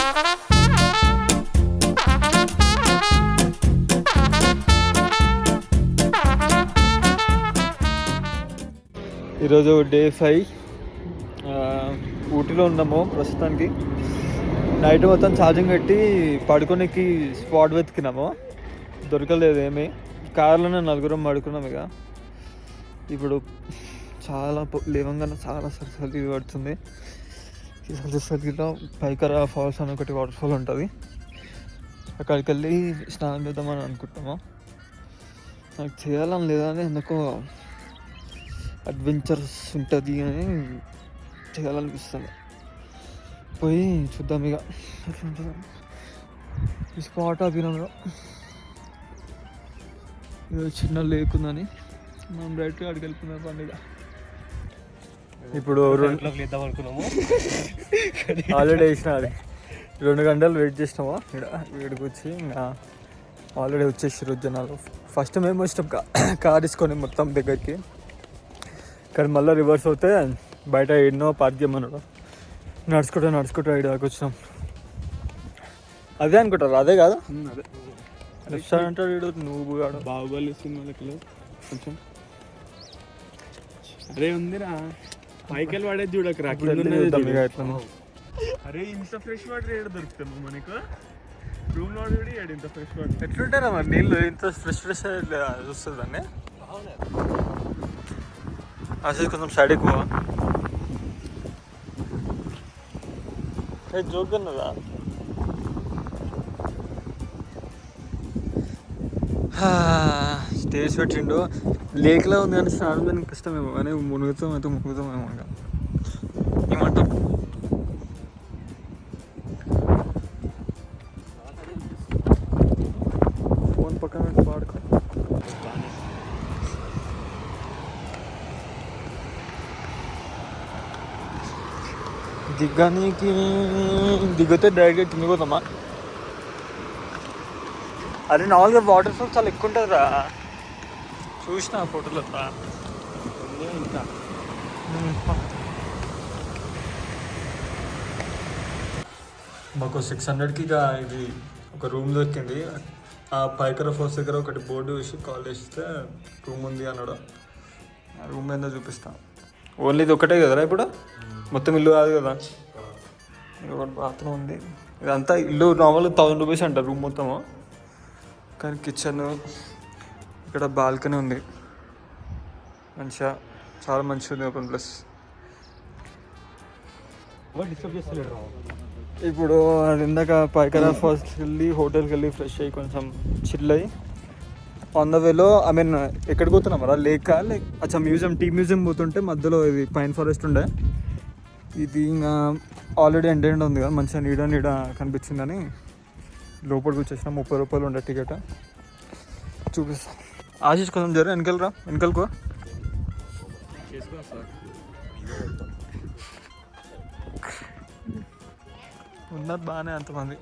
ఈరోజు డే 5 ఊటీలో ఉన్నాము ప్రస్తుతానికి. నైట్ మొత్తం ఛార్జింగ్ పెట్టి పడుకోనికి స్పాట్ వెతికినాము, దొరకలేదు ఏమీ. కార్లోనే 4 పడుకున్నాం. ఇప్పుడు చాలా లేవంగానే చాలా సరిసలి పడుతుంది. ఈ సరిసలిలో పైకరా ఫాల్స్ అని ఒకటి వాటర్ఫాల్ ఉంటుంది, అక్కడికి వెళ్ళి స్నానం చేద్దామని అనుకుంటాము. నాకు చేయాలని లేదని ఎందుకో అడ్వెంచర్స్ ఉంటుంది అని చేయాలనిపిస్తుంది. పోయి చూద్దాం ఇక ఎట్లా ఉంటుందో. ఈ స్పాట్ ఆపినాము, చిన్న లేక్ ఉందని మనం రైట్గా అడిగి వెళ్ళిపోయిన పండుగ. ఇప్పుడు ఆల్రెడీ వేసిన అది 2 గంటలు వెయిట్ చేసినాము. వీడికి వచ్చి ఇంకా ఆల్రెడీ వచ్చేసారు జనాలు. ఫస్ట్ మేము వచ్చినాం కార్ తీసుకొని మొత్తం దగ్గరికి. కానీ మళ్ళీ రివర్స్ అవుతే బయట ఎన్నో పార్క్ చేయమన్నాడు. నడుచుకుంటూ ఐదు దాకా వచ్చినాం. అదే అనుకుంటారు, అదే కాదు అదే రెస్టారెంట్. నువ్వు బాహుబలి సినిమాలకి కొంచెం అరే ఉందిరా, పైకెళ్ళి పడేది చూడకరా. అరే ఇంత ఫ్రెష్ వాటర్ ఏడ దొరుకుతాము మనకు? రూమ్ లో కూడా ఇంత ఫ్రెష్ వాటర్ ఎట్లుంటారా మరి? నీళ్ళు ఇంత ఫ్రెష్ చూస్తుంది దాన్ని. అసలు కొంచెం సైడ్ ఎక్కువ జోక్ అన్నదా. స్టేజ్ పెట్టిండు, లేక్లో ఉంది కానీ స్నానం దానికి కష్టమేమో, కానీ మునుగుతామేమో. ఇంకా ఏమంటాం? ఫోన్ పక్కన పాడుకో. దిగితే డైరెక్ట్గా కింద పోతామా? అరే నార్మల్గా వాటర్ ఫాల్స్ చాలా ఎక్కువ ఉంటుంది రా, చూసిన ఫోటోలో. ఇంకా మాకు 600కి ఇక ఇది ఒక రూమ్ దొరికింది. ఆ పైకర ఫోర్స్ దగ్గర ఒకటి బోర్డు వేసి కాల్ చేస్తే రూమ్ ఉంది అన్నాడు. ఆ రూమ్ ఏందో చూపిస్తాను. ఓన్లీ ఇది ఒకటే కదరా ఇప్పుడు? మొత్తం ఇల్లు కాదు కదా. ఒకటి బాత్రూమ్ ఉంది. ఇదంతా ఇల్లు నార్మల్ 1000 రూపీస్ అంట రూమ్ మొత్తము. కానీ కిచెన్, ఇక్కడ బాల్కనీ ఉంది మంచిగా, చాలా మంచిగా ఉంది ఓపెన్ ప్లేస్. ఇప్పుడు అది ఇందాక పైకరా ఫాల్స్కి వెళ్ళి హోటల్కి వెళ్ళి ఫ్రెష్ అయ్యి కొంచెం చిల్ అయ్యి ఆన్ ద వేలో ఎక్కడికి పోతున్నాం రా? లేక్ అచ్చా మ్యూజియం, టీ మ్యూజియం పోతుంటే మధ్యలో ఇది పైన్ ఫారెస్ట్ ఉండే. ఇది ఇంకా ఆల్రెడీ ఎండ్ ఉంది కదా, మంచిగా నీడ కనిపించిందని లోపలికి వచ్చేసిన. 30 రూపాయలు ఉండే టికెట్. చూపిస్తాను. ఆశీష్ కొంచెం జర వెనకలుకో. ఉన్నారు బాగానే అంతమంది.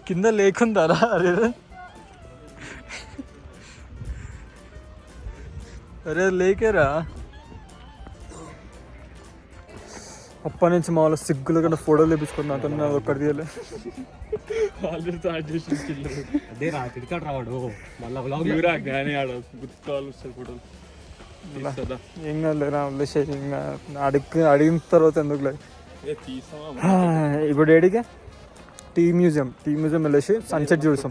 కింద లేకుందారా? అరే లేకేరా. అప్పటి నుంచి మా వాళ్ళ సిగ్గులు కన్నా ఫోటోలు తెప్పించుకున్నా, అతను అది ఒక్కటి తీయలే. అదే రా టికెట్ రావాడు మళ్ళీ కానీ ఆడ గుర్తుకోవాలి ఫోటోలు. ఏం కాదులేరా, ఇంకా అడిగిన తర్వాత ఎందుకు లేదు. ఇప్పుడు ఏడికి టీ మ్యూజియం వెళ్ళేసి సన్సెట్ చూసాం.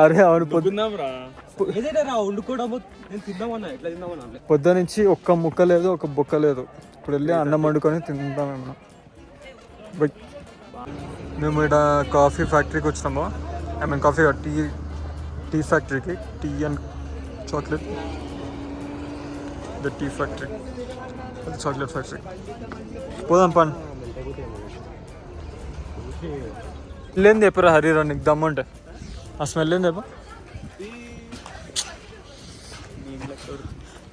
అరే అవును, పొద్దు నుంచి ఒక్క ముక్క లేదు, ఒక బొక్క లేదు. ఇప్పుడు వెళ్ళి అన్నం వండుకొని తిందామేమన్నా. మేము ఇక్కడ కాఫీ ఫ్యాక్టరీకి వచ్చినాము. కాఫీ టీ ఫ్యాక్టరీకి, tea and chocolate. The tea factory, chocolate factory. పోదాం పని. లేని చెప్పరా హరిరా, నీకు దమ్ముంటే ఆ స్మెల్ ఏంది చెప్ప.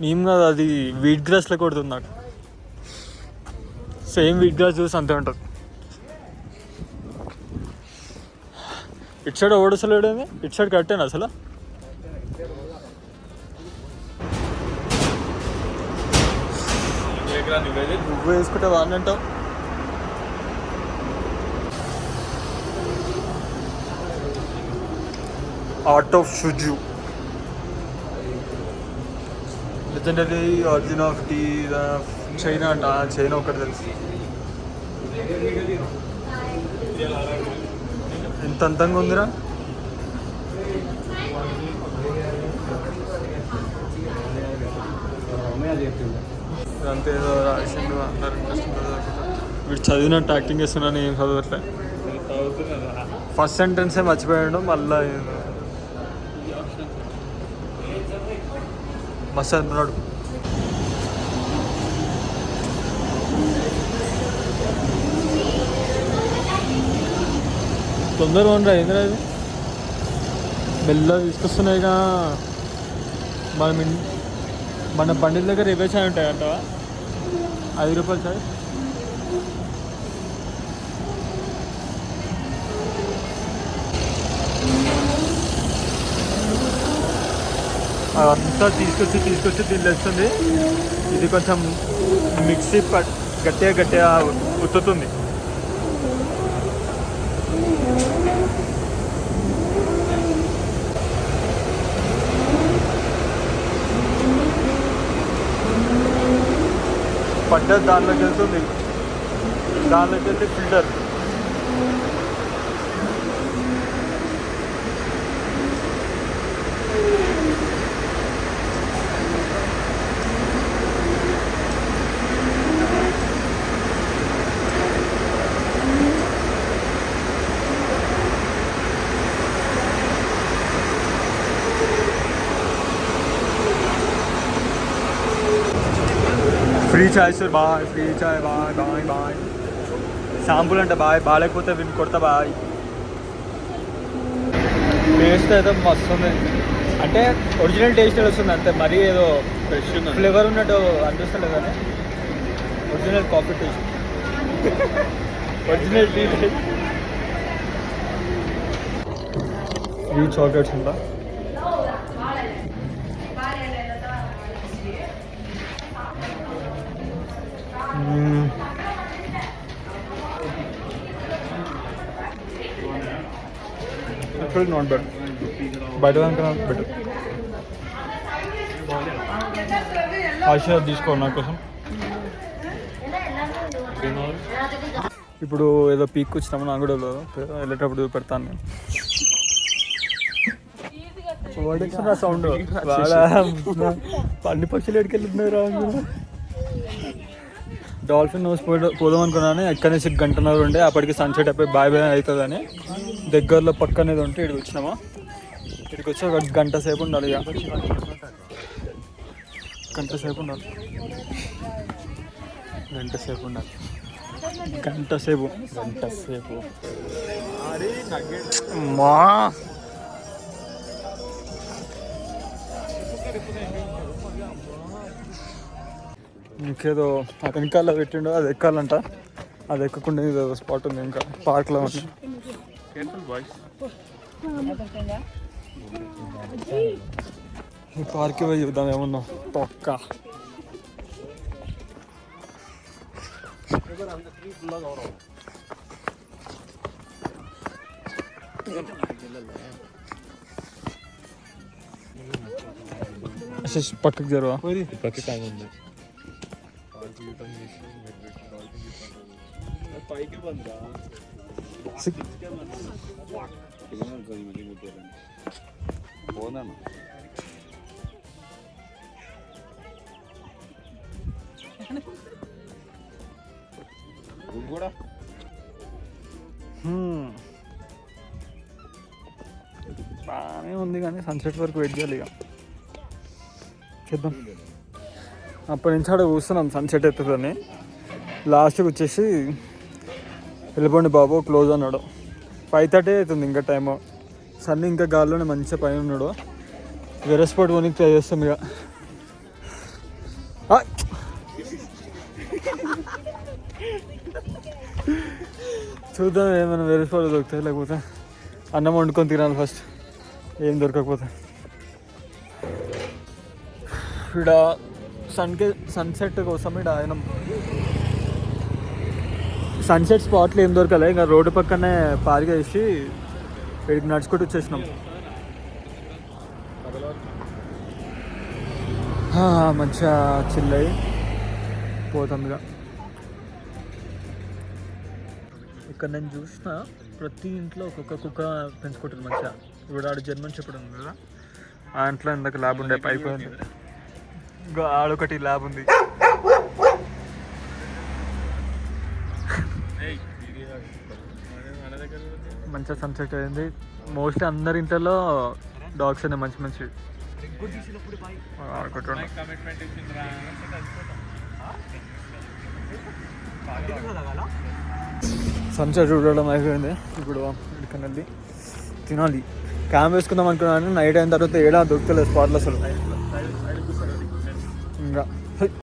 మేము కదా, అది వీట్ గ్రాస్లో కొడుతుంది నాకు. సేమ్ వీట్ గ్రాస్ చూసి అంతే ఉంటుంది. ఇటు సైడ్ ఓడసలేడేమి, ఇటు సైడ్ కట్టేనా అసలు? నువ్వు వేసుకుంటే వాడిని అంటావు. ఆర్ట్ ఆఫ్ షుజు, legendary origin of tea, China అంట. చైనా ఒకటి తెలుసు. ఎంత అంతంగా ఉందిరా. అంతే ఏదో రాసిండు, అందరు ఇంట్రెస్ట్ వీడు చదివినట్టు యాక్టింగ్ చేస్తున్నాను. ఏం చదవట్లే. ఫస్ట్ సెంటెన్సే మర్చిపోయాడు. మళ్ళీ మస్తు అంటున్నాడు. తొందరగా ఉండరా ఏంద్రా ఇది. మెల్లగా తీసుకొస్తున్నాయిగా. మన బండిల దగ్గర ఇవే చాయ్ ఉంటాయంటవా? 5 రూపాయలు చాయ్. అదంతా తీసుకొచ్చి దీన్ని వేస్తుంది. ఇది కొంచెం మిక్సీ గట్టిగా ఉత్తుతుంది. పడ్డది దానిలోకి వెళ్తుంది. దానిలోకి వెళ్తే ఫిల్టర్. ఫ్రీ చాయ్ సార్. బాయ్. ఫ్రీ చాయ్. బాయ్. శాంపుల్ అంటే బాగాలేకపోతే విని కొడతా. బాయ్. టేస్ట్ అయితే మస్తు ఉంది. అంటే ఒరిజినల్ టేస్ట్ వస్తుంది అంతే. మరీ ఏదో ఫ్లేవర్ ఉన్నట్టు అనిపిస్తలేదు కానీ original coffee taste, original tea taste. Free chocolates ఉందా? Not bad. బయట దానికన్నా బెటర్. ఆశీర్వాద్ తీసుకో నా కోసం. ఇప్పుడు ఏదో పీక్ వచ్చినాము. నాకు కూడా వెళ్ళేటప్పుడు పెడతాను నేను. సౌండ్ అన్ని పక్షులు ఎక్కడికెళ్ళిపోయినారు. డాల్ఫిన్ హౌస్ పోదాం అనుకున్నాను. ఎక్కడి నుంచి 1.5 గంట ఉండే అప్పటికి సన్సెట్ అయిపోయి బాయ్ అవుతుందని దగ్గరలో పక్క అనేది ఉంటే ఇక్కడికి వచ్చినామా. ఇక్కడికి వచ్చి 1 గంట సేపు ఉండాలి. గంట సేపు మా ఇంకేదో వెనకాల పెట్టిండో అది ఎక్కాలంట. అది ఎక్కకుండా ఏదో స్పాట్ ఉంది ఇంకా పార్క్లో ఉంది. ఈ పార్క్కి పోయి చూద్దాం ఏమన్నా తొక్క. పక్కకి జరువా. పైకి బంద్రా కూడా బాగానే ఉంది కానీ సన్సెట్ వరకు వెయిట్ చేయాలి. ఇక చేద్దాం. అప్పటి నుంచి ఆడ కూర్చున్నాం సన్సెట్ అవుతుందని. లాస్ట్కి వచ్చేసి వెళ్ళిపోండి బాబు క్లోజ్ అన్నాడు. 5:30 అవుతుంది ఇంకా టైము. సన్ ఇంకా గాల్లోనే మంచిగా పైన ఉన్నాడు. వేరే స్పాట్ పోనీకి ట్రై చేస్తాం ఇక. చూద్దాం ఏమైనా వేరే స్పాట్ దొరుకుతాయి. లేకపోతే అన్నం వండుకొని తినాలి ఫస్ట్, ఏం దొరకకపోతే. ఇక్కడ సన్సెట్ కోసం ఇక్కడ ఆయన సన్సెట్ స్పాట్లు ఏం దొరకలే, ఇంకా రోడ్డు పక్కనే పార్క్ చేసి ఇక్కడికి నడుచుకుంటూ వచ్చేసినాం. మంచిగా చిల్లయి పోతాం ఇక. ఇక్కడ నేను చూసిన ప్రతి ఇంట్లో ఒక్కొక్క కుక్క పెంచుకుంటుంది మంచిగా. ఇప్పుడు ఆడు జర్మన్ షెపర్డ్ ఉంది కదా, ఆ ఇంట్లో ఇందాక ల్యాబ్ ఉండే అయిపోయింది. ఇంకా ఆడొకటి ల్యాబ్ ఉంది. మంచిగా సన్సెట్ అయింది. మోస్ట్లీ అందరి ఇంట్లో డాగ్స్ ఉన్నాయి మంచి మంచి. సన్సెట్ చూడడం అయిపోయింది. ఇప్పుడు ఇక్కడికి వెళ్ళి తినాలి. క్యాంప్ వేసుకుందాం అనుకున్నాను, నైట్ అయిన తర్వాత ఏడా దొరుకుతలేదు స్పాట్లు అసలు. ఇంకా